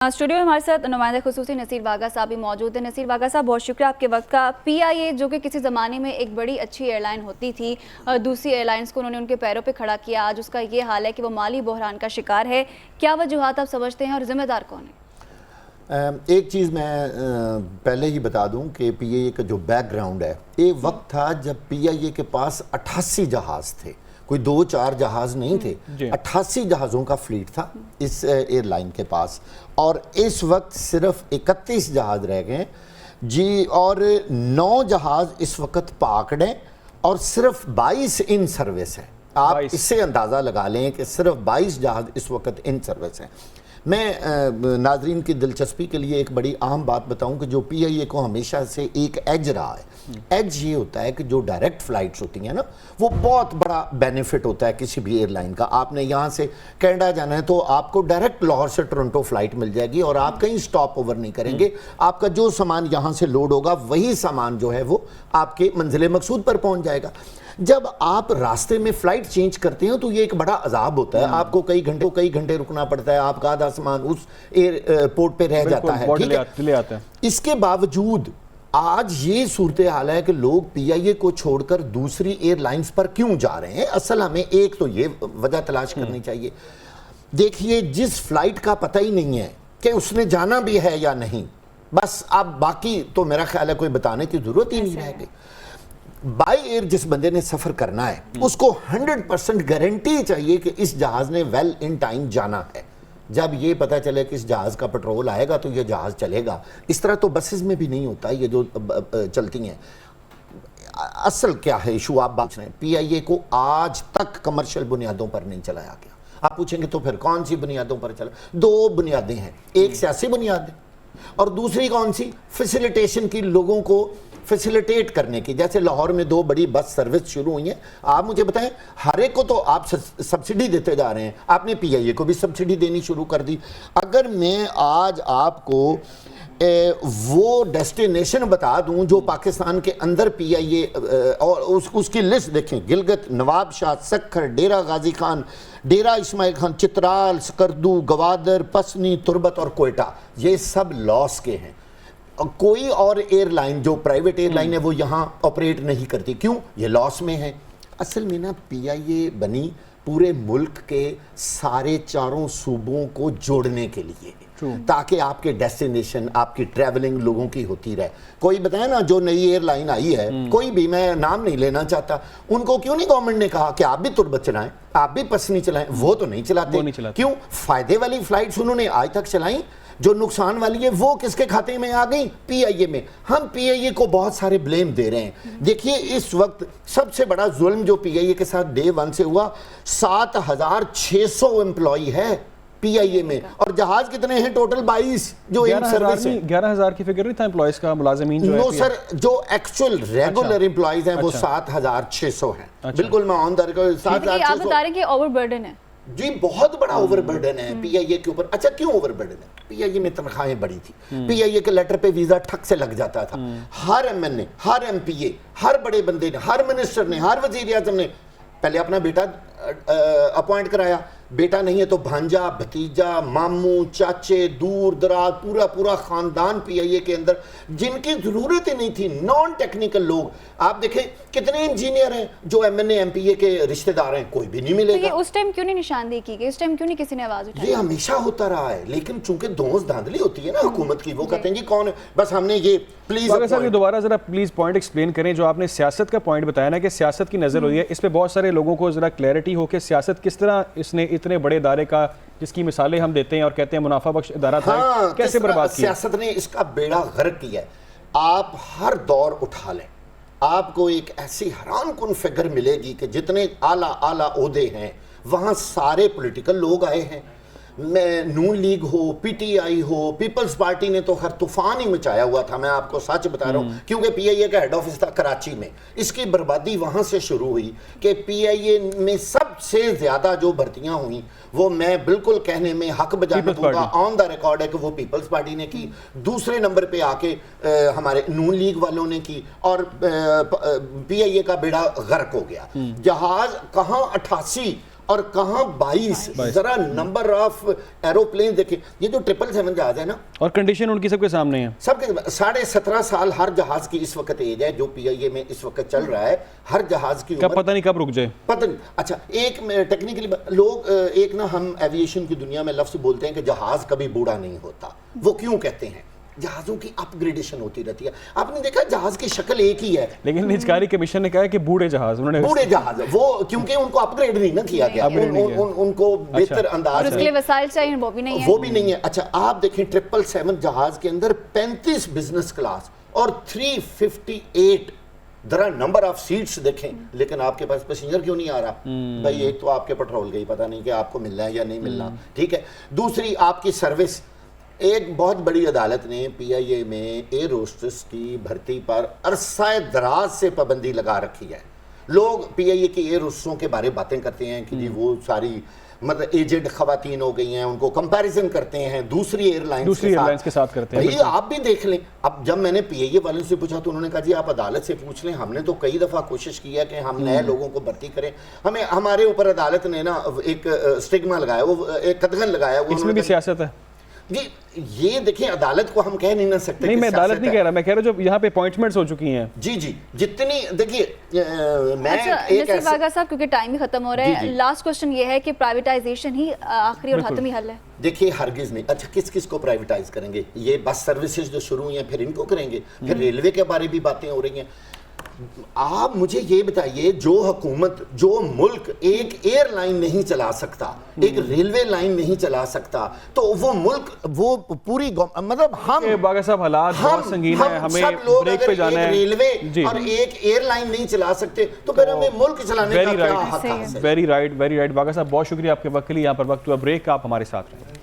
Studio में हमारे साथ नुमाइंदा खुसूसी नसीर वागा साहब भी मौजूद है। नसीर वागा साहब, बहुत शुक्रिया आपके वक्त का। पीआईए जो कि किसी ज़माने में एक बड़ी अच्छी एयरलाइन होती थी, दूसरी एयरलाइंस को उन्होंने उनके पैरों पे खड़ा किया, आज उसका ये हाल है कि वो माली बहरान का शिकार है। क्या वजूहात आप समझते हैं और ज़िम्मेदार कौन है? एक चीज़ मैं पहले ही बता दूं कि पीआईए का जो बैकग्राउंड है, एक वक्त था जब पीआईए के पास 88 जहाज़ थे, कोई 2-4 जहाज़ नहीं थे, 88 जहाज़ों का फ्लीट था इस एयरलाइन के पास। और इस वक्त सिर्फ 31 जहाज़ रह गए जी, और 9 जहाज़ इस वक्त पाकड हैं और सिर्फ 22 इन सर्विस है। आप इससे अंदाज़ा लगा लें कि सिर्फ 22 जहाज़ इस वक्त इन सर्विस हैं। मैं नाजरीन की दिलचस्पी के लिए एक बड़ी अहम बात बताऊं कि जो पीआईए को हमेशा से एक एज रहा है, एज ये होता है कि जो डायरेक्ट फ्लाइट्स होती हैं ना, वो बहुत बड़ा बेनिफिट होता है किसी भी एयरलाइन का। आपने यहाँ से कनाडा जाना है तो आपको डायरेक्ट लाहौर से टोरंटो फ्लाइट मिल जाएगी और आप कहीं स्टॉप ओवर नहीं करेंगे। आपका जो सामान यहाँ से लोड होगा वही सामान जो है वो आपके मंजिल मकसूद पर पहुँच जाएगा। जब आप रास्ते में फ्लाइट चेंज करते हैं तो ये एक बड़ा अजाब होता है, आपको कई घंटे रुकना पड़ता है, आपका आधा सामान उस एयरपोर्ट पे रह जाता है, ठीक है। इसके बावजूद आज ये सूरत हाल है कि लोग पीआईए को छोड़कर दूसरी एयरलाइंस पर क्यों जा रहे हैं। असल हमें एक तो ये वजह तलाश करनी चाहिए। देखिए, जिस फ्लाइट का पता ही नहीं है कि उसने जाना भी है या नहीं, बस अब बाकी तो मेरा ख्याल है कोई बताने की जरूरत ही नहीं रह गई। बाय एयर जिस बंदे ने सफर करना है उसको 100% गारंटी चाहिए कि इस जहाज ने वेल इन टाइम जाना है। जब ये पता चले कि इस जहाज का पेट्रोल आएगा तो ये जहाज चलेगा। इस तरह तो बसेस में भी नहीं होता ये जो चलती हैं। असल क्या है इशू, आप बात रहे हैं, पीआईए को आज तक कमर्शियल बुनियादों पर नहीं चलाया गया। आप पूछेंगे तो फिर कौन सी बुनियादों पर चला? 2 बुनियादें हैं, एक सियासी बुनियाद और दूसरी कौन सी, फैसिलिटेशन की, लोगों को फैसिलिटेट करने की। जैसे लाहौर में 2 बड़ी बस सर्विस शुरू हुई हैं। आप मुझे बताएं, हर एक को तो आप सब्सिडी देते जा रहे हैं, आपने पीआईए को भी सब्सिडी देनी शुरू कर दी। अगर मैं आज आपको वो डेस्टिनेशन बता दूं जो पाकिस्तान के अंदर पीआईए और उसकी लिस्ट देखें, गिलगित, नवाब शाह, सखर, डेरा गाजी खान, डेरा इस्माइल खान, चित्राल, सकरदू, गवादर, पसनी, तुरबत और कोयटा, ये सब लॉस के हैं। कोई और एयरलाइन जो प्राइवेट एयरलाइन है वो यहाँ ऑपरेट नहीं करती। क्यों? ये लॉस में है। असल में ना पीआईए बनी पूरे मुल्क के सारे 4 सूबों को जोड़ने के लिए, ताकि आपके डेस्टिनेशन, आपकी ट्रैवलिंग लोगों की होती रहे। कोई बताए ना, जो नई एयरलाइन आई है, कोई भी, मैं नाम नहीं लेना चाहता, उनको क्यों नहीं गवर्नमेंट ने कहा कि आप भी तुरबत चलाएं, आप भी पसनी चलाएं? वो तो नहीं चलाते। क्यों? फायदे वाली फ्लाइट्स उन्होंने आज तक चलाई, जो नुकसान वाली है वो किसके खाते में आ गई? पीआईए में। हम पीआईए को बहुत सारे ब्लेम दे रहे हैं। देखिए, इस वक्त सबसे बड़ा जुल्म जो पीआईए के साथ डे 1 से हुआ, 7600 एम्प्लॉय है पीआईए में, और जहाज कितने हैं टोटल? 22 जो इन सर्विस है। 11,000 की फिगर नहीं था एम्प्लॉयज का, मुलाजिमीन जो है? नो सर, जो एक्चुअल रेगुलर एम्प्लॉयज हैं वो 7600 हैं। बिल्कुल, मैं ऑन द रिकॉर्ड 7600। आप बता रहे हैं कि ओवरबर्डन है जी, बहुत बड़ा ओवरबर्डन है पीआईए के ऊपर। अच्छा, क्यों ओवरबर्डन है? पीआईए में तनख्वाहें बड़ी थी, पीआईए के लेटर पे वीजा ठक से लग जाता था। हर एमएनए, हर एमपीए, हर बड़े बंदे ने, हर मिनिस्टर ने, हर वजीर आजम ने पहले अपना बेटा अपॉइंट कराया, बेटा नहीं है तो भांजा, भतीजा, मामू, चाचे, दूर दराज, पूरा खानदान पीआईए के अंदर, जिनकी जरूरत ही नहीं थी, नॉन टेक्निकल लोग। आप देखें कितने इंजीनियर हैं जो एमएनए एमपीए के रिश्तेदार हैं, कोई भी नहीं मिलेगा। तो ये उस टाइम क्यों नहीं निशानदेही की गई? उस टाइम क्यों नहीं किसी ने आवाज उठाई? ये हमेशा होता रहा है, लेकिन चूंकि दोस्त धांधली होती है ना हुकूमत की, वो कहते हैं जी कौन है, बस हमने ये प्लीज दोबारा जरा प्लीज पॉइंट एक्सप्लेन करें। जो आपने सियासत का पॉइंट बताया ना कि सियासत की नजर हुई है, इस पे बहुत सारे लोगों को जरा क्लैरिटी हो कि सियासत किस तरह इसने इतने बड़े इदारे का, जिसकी मिसालें हम देते हैं और कहते हैं मुनाफा बख्श इदारा था, कैसे बर्बाद किया? सियासत ने इसका बेड़ा गर्क किया है। आप हर दौर उठा लें, आपको एक ऐसी हैरानकुन फिगर मिलेगी कि जितने आला ओहदे हैं वहां सारे पॉलिटिकल लोग आए हैं। नून लीग हो, पीटीआई हो, पीपल्स पार्टी ने तो हर तूफान ही मचाया हुआ था। मैं आपको सच बता रहा हूं, क्योंकि पीआईए का हेड ऑफिस था कराची में। इसकी बर्बादी वहां से शुरू हुई कि पीआईए में सबसे ज्यादा जो भर्तियां हुई, वो मैं बिल्कुल कहने में हक बजाना दूंगा, ऑन द रिकॉर्ड है कि वो पीपल्स पार्टी ने की। दूसरे नंबर पे आके हमारे नून लीग वालों ने की, और पीआईए का बेड़ा गर्क हो गया। जहाज कहां 88 और कहाँ 22। जरा नंबर ऑफ एरोप्लेन देखें, ये जो 777 जहाज है ना, और कंडीशन उनकी सबके सामने है। सबके 17.5 साल हर जहाज की इस वक्त एज है, जो PIA में इस वक्त चल रहा है। हर जहाज की कब पता नहीं कब रुक जाए, पता नहीं। अच्छा, एक टेक्निकली लोग एक ना, हम एविएशन की दुनिया में लफ्ज बोलते हैं कि जहाज कभी बूढ़ा नहीं होता। वो क्यों कहते हैं? जहाजों की अपग्रेडेशन होती रहती है। आपने देखा जहाज की शक्ल एक ही है, लेकिन निजकारी कमीशन ने कहा है कि बूढ़े जहाज, उन्होंने बूढ़े जहाज वो क्योंकि उनको अपग्रेड नहीं ना किया गया, उनको बेहतर अंदाज उसके लिए वसाइल चाहिए, वो भी नहीं है, वो भी नहीं है। अच्छा, आप देखें 777 जहाज के अंदर 35 बिजनेस क्लास और 358 जरा नंबर ऑफ सीट्स देखें, लेकिन आपके पास पैसेंजर क्यों नहीं आ रहा? भाई एक तो आपके पेट्रोल गई, पता नहीं कि आपको मिलना है या नहीं मिलना, ठीक है। दूसरी आपकी सर्विस। एक बहुत बड़ी अदालत ने PIA में एयर होस्टेस की भर्ती पर अरसा दराज से पाबंदी लगा रखी है। लोग PIA की एयर होस्टेसों के बारे में बातें करते हैं कि जी वो सारी मतलब एजेड खवातीन हो गई हैं, उनको कंपैरिजन करते हैं दूसरी एयरलाइंस के साथ करते हैं। भाई आप भी देख लें। अब जब मैंने PIA वालों से पूछा तो उन्होंने कहा जी आप अदालत से पूछ लें, हमने तो कई दफ़ा कोशिश की है कि हम नए लोगों को भर्ती करें, हमें हमारे ऊपर अदालत ने ना एक स्टिग्मा लगाया, वो एक कदगन लगाया। इसमें भी सियासत है जी। ये देखिए, अदालत को हम कह नहीं ना सकते। नहीं, मैं अदालत नहीं कह रहा, मैं कह रहा हूँ जो यहाँ पे अपॉइंटमेंट्स हो चुकी हैं। जी जी, जितनी देखिए मैं अच्छा, नसीर बागा साहब, क्योंकि टाइम ही खत्म हो रहा है, लास्ट क्वेश्चन ये है कि प्राइवेटाइजेशन ही आखिरी और खत्म ही हल है? देखिए हरगिज नहीं। अच्छा, किस किस को प्राइवेटाइज करेंगे? ये बस सर्विसेज जो शुरू हुई हैं फिर इनको करेंगे, फिर रेलवे के बारे भी बातें हो रही हैं। आप मुझे ये बताइए, जो हुकूमत, जो मुल्क एक एयरलाइन नहीं चला सकता, एक रेलवे लाइन नहीं चला सकता, तो वो मुल्क, वो पूरी मतलब हम बागा साहब हालात बहुत संगीन है, हमें ब्रेक पे जाना है। रेलवे और एक एयरलाइन नहीं चला सकते तो फिर हमें मुल्क चलाने का क्या हक है? वेरी राइट बागा साहब, बहुत शुक्रिया आपके वक्त के लिए। यहाँ पर वक्त हुआ ब्रेक, आप हमारे साथ रहें।